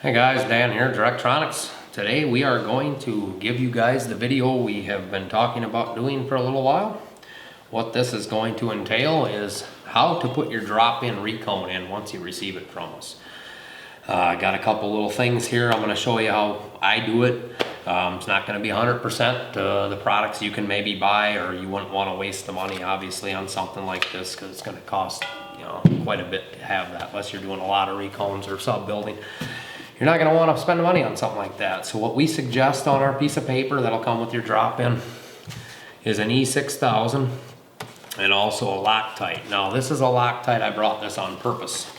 Hey guys, Dan here, Directronix. Today we are going to give you guys the video we have been talking about doing for a little while. What this is going to entail is how to put your drop-in recone in once you receive it from us. I got a couple little things here. I'm going to show you how I do it. It's not going to be 100% the products you can maybe buy, or you wouldn't want to waste the money obviously on something like this because it's going to cost quite a bit to have that unless you're doing a lot of recones or sub building. You're not going to want to spend money on something like that. So what we suggest on our piece of paper that'll come with your drop-in is an E6000 and also a Loctite. Now this is a Loctite. I brought this on purpose.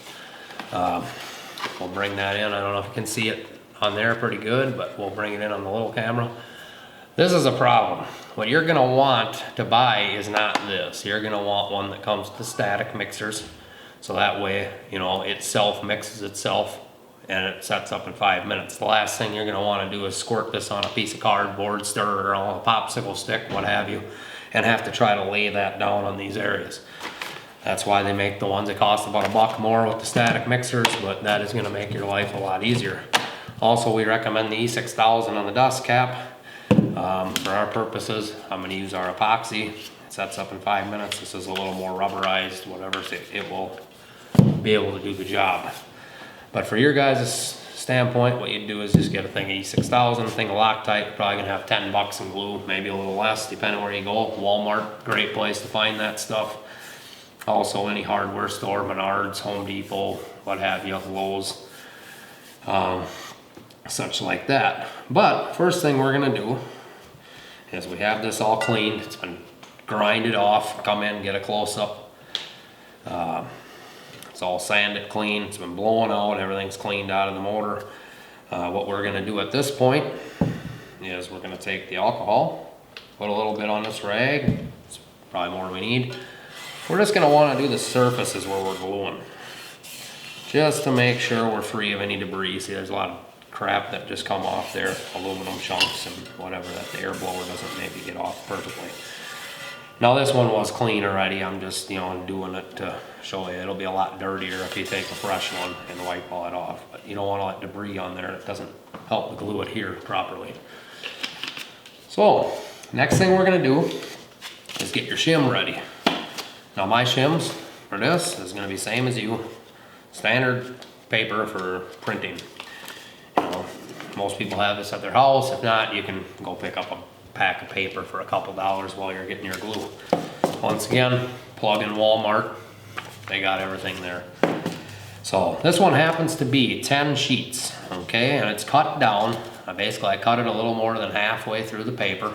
We'll bring that in. I don't know if you can see it on there pretty good, but we'll bring it in on the little camera. This is a problem. What you're going to want to buy is not this. You're going to want one that comes with the static mixers. So that way, it self-mixes itself and it sets up in 5 minutes. The last thing you're going to want to do is squirt this on a piece of cardboard, stir it on a popsicle stick, what have you, and have to try to lay that down on these areas. That's why they make the ones that cost about $1 more with the static mixers, but that is going to make your life a lot easier. Also, we recommend the E6000 on the dust cap. For our purposes, I'm going to use our epoxy. It sets up in 5 minutes. This is a little more rubberized, whatever, so it will be able to do the job. But for your guys' standpoint, what you do is just get a thing of E6000, a thing of Loctite. You're probably gonna have $10 in glue, maybe a little less, depending where you go. Walmart, great place to find that stuff. Also any hardware store, Menards, Home Depot, what have you, Lowe's, such like that. But first thing we're gonna do is we have this all cleaned. It's been grinded off. Come in, get a close-up. It's all sanded clean, it's been blowing out, everything's cleaned out of the motor. What we're gonna do at this point is we're gonna take the alcohol, put a little bit on this rag, it's probably more than we need. We're just gonna wanna do the surfaces where we're gluing, just to make sure we're free of any debris. See, there's a lot of crap that just come off there, aluminum chunks and whatever that the air blower doesn't maybe get off perfectly. Now this one was clean already. I'm just, doing it to show you. It'll be a lot dirtier if you take a fresh one and wipe all that off. But you don't want all that debris on there. It doesn't help to glue it here properly. So, next thing we're gonna do is get your shim ready. Now my shims for this is gonna be same as you. Standard paper for printing. Most people have this at their house. If not, you can go pick up a pack of paper for a couple dollars while you're getting your glue. Once again, plug in Walmart. They got everything there. So this one happens to be 10 sheets, okay? And it's cut down. I cut it a little more than halfway through the paper.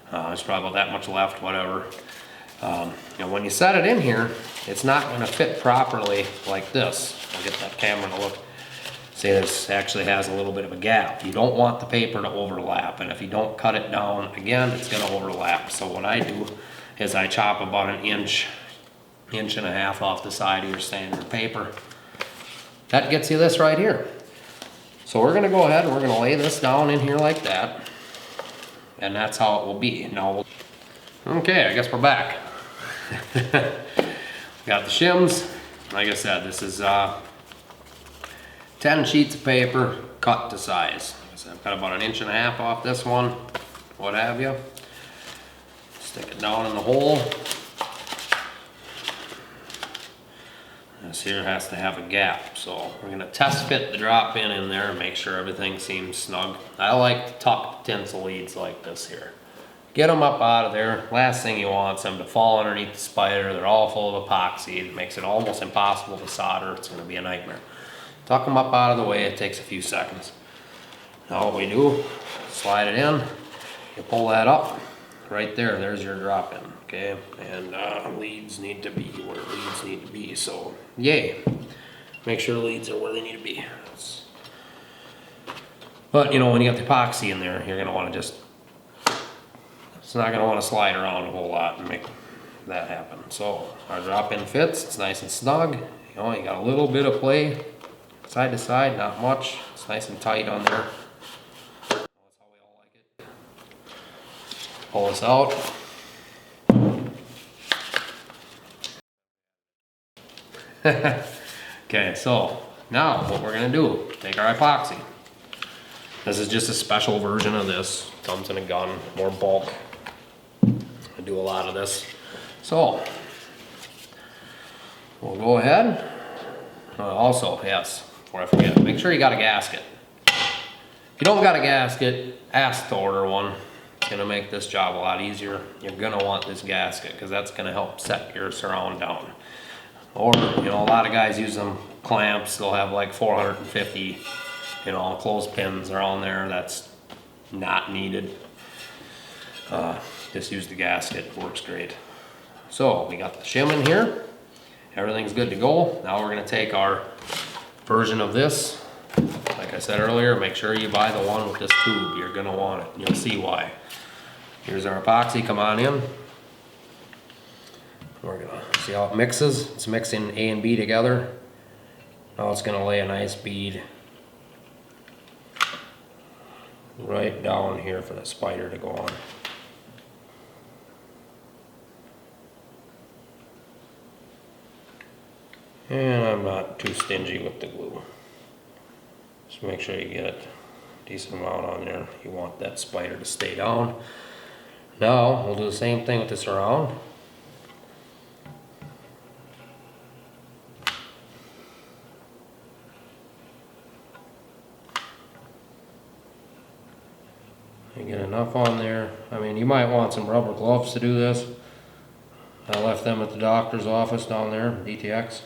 There's probably about that much left, whatever. When you set it in here, it's not gonna fit properly like this. I'll get that camera to look. See, this actually has a little bit of a gap. You don't want the paper to overlap, and if you don't cut it down, again, it's gonna overlap. So what I do is I chop about an inch and a half off the side of your standard paper. That gets you this right here. So we're gonna go ahead and we're gonna lay this down in here like that, and that's how it will be. Now, okay, I guess we're back. Got the shims. Like I said, this is 10 sheets of paper cut to size. So I've got about an inch and a half off this one, what have you. Stick it down in the hole. This here has to have a gap, so we're gonna test fit the drop-in in there and make sure everything seems snug. I like to tuck tinsel leads like this here. Get them up out of there. Last thing you want is them to fall underneath the spider. They're all full of epoxy. It makes it almost impossible to solder. It's gonna be a nightmare. Tuck them up out of the way. It takes a few seconds. Now what we do, slide it in. You pull that up. Right there, there's your drop-in, okay? And leads need to be where leads need to be, so yay. Make sure leads are where they need to be. But when you got the epoxy in there, you're gonna wanna it's not gonna wanna slide around a whole lot and make that happen. So our drop-in fits, it's nice and snug. You got a little bit of play. Side to side, not much. It's nice and tight on there. That's how we all like it. Pull this out. Okay, so Now, what we're gonna do, take our epoxy. This is just a special version of this. Comes in a gun, more bulk. I do a lot of this. So, we'll go ahead. Also, yes, before I forget, make sure you got a gasket. If you don't got a gasket, ask to order one. It's gonna make this job a lot easier. You're gonna want this gasket because that's gonna help set your surround down. Or, you know, a lot of guys use them clamps. They'll have like 450, you know, clothespins are on there. That's not needed. Just use the gasket, it works great. So we got the shim in here. Everything's good to go. Now we're gonna take our version of this. Like I said earlier, make sure you buy the one with this tube. You're gonna want it, and you'll see why. Here's our epoxy, come on in. We're gonna see how it mixes. It's mixing A and B together. Now it's gonna lay a nice bead right down here for the spider to go on. And I'm not too stingy with the glue. Just make sure you get a decent amount on there. You want that spider to stay down. Now we'll do the same thing with this around. You get enough on there. I mean, you might want some rubber gloves to do this. I left them at the doctor's office down there, DTX.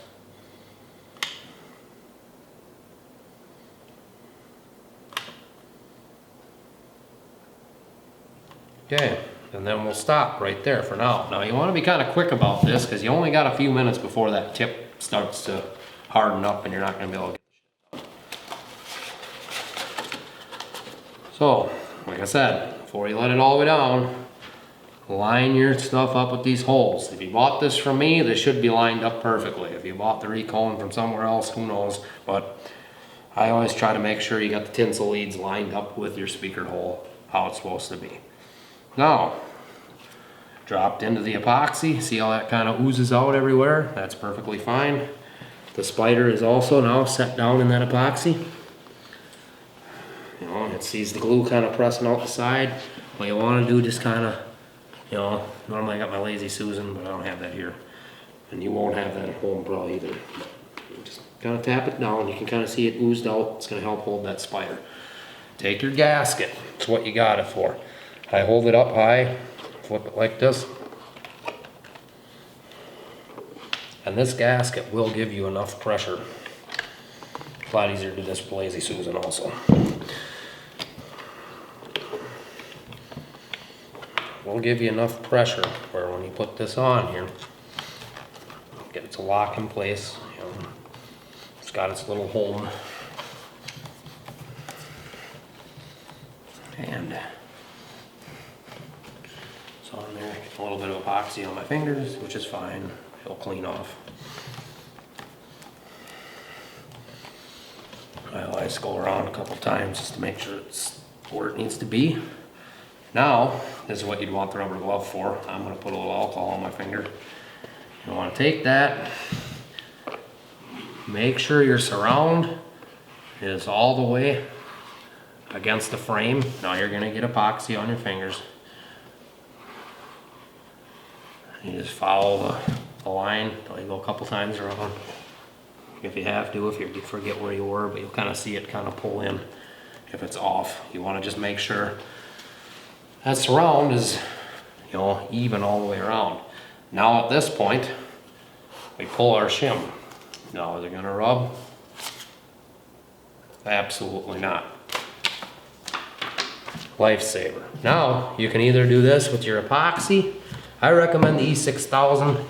Okay, and then we'll stop right there for now. Now you want to be kind of quick about this because you only got a few minutes before that tip starts to harden up and you're not going to be able to get the shit done. So, like I said, before you let it all the way down, line your stuff up with these holes. If you bought this from me, they should be lined up perfectly. If you bought the Recone from somewhere else, who knows? But I always try to make sure you got the tinsel leads lined up with your speaker hole, how it's supposed to be. Now, dropped into the epoxy. See how that kind of oozes out everywhere? That's perfectly fine. The spider is also now set down in that epoxy. You know, it sees the glue kind of pressing out the side. What you want to do, just kind of, you know, normally I got my Lazy Susan, but I don't have that here. And you won't have that at home probably either. Just kind of tap it down. You can kind of see it oozed out. It's going to help hold that spider. Take your gasket. It's what you got it for. I hold it up high, flip it like this. And this gasket will give you enough pressure. A lot easier to do this with Lazy Susan also. Will give you enough pressure where when you put this on here, get it to lock in place. You know, it's got its little home. And so on there, a little bit of epoxy on my fingers, which is fine. It'll clean off. I always go around a couple times just to make sure it's where it needs to be. Now, this is what you'd want the rubber glove for. I'm going to put a little alcohol on my finger. You want to take that, make sure your surround is all the way against the frame. Now you're going to get epoxy on your fingers. You just follow the line until you go a couple times around. If you have to, if you forget where you were, but you'll kind of see it kind of pull in if it's off. You want to just make sure that surround is, you know, even all the way around. Now at this point, we pull our shim. Now is it gonna rub? Absolutely not. Lifesaver. Now you can either do this with your epoxy. I recommend the E6000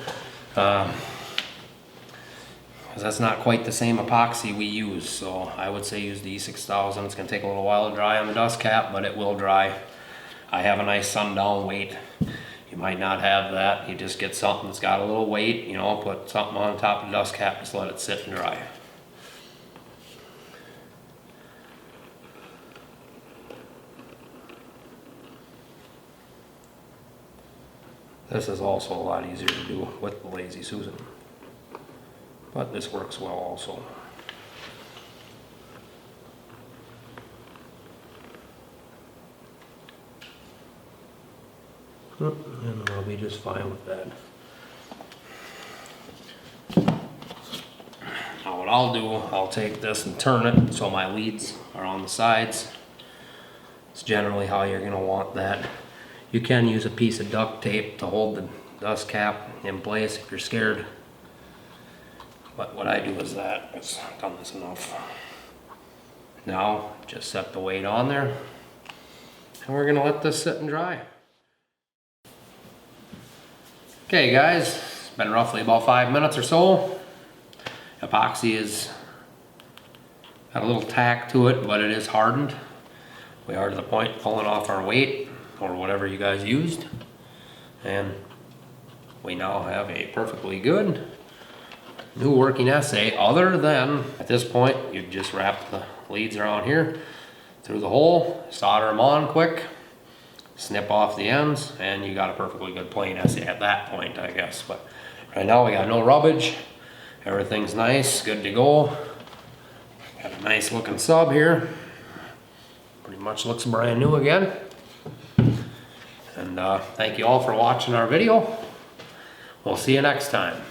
because that's not quite the same epoxy we use. So I would say use the E6000. It's gonna take a little while to dry on the dust cap, but it will dry. I have a nice sundown weight. You might not have that. You just get something that's got a little weight, you know, put something on top of the dust cap, just let it sit and dry. This is also a lot easier to do with the Lazy Susan, but this works well also. And we'll be just fine with that. Now what I'll do, I'll take this and turn it so my leads are on the sides. It's generally how you're gonna want that. You can use a piece of duct tape to hold the dust cap in place if you're scared. But what I do is that, I've done this enough. Now, just set the weight on there. And we're gonna let this sit and dry. Okay guys, it's been roughly about 5 minutes or so. Epoxy is got a little tack to it, but it is hardened. We are to the point pulling off our weight or whatever you guys used. And we now have a perfectly good new working essay, other than at this point you just wrap the leads around here through the hole, solder them on quick, snip off the ends, and you got a perfectly good plain essay at that point, I guess. But right now we got no rubbish. Everything's nice, good to go. Got a nice looking sub here. Pretty much looks brand new again. And thank you all for watching our video. We'll see you next time.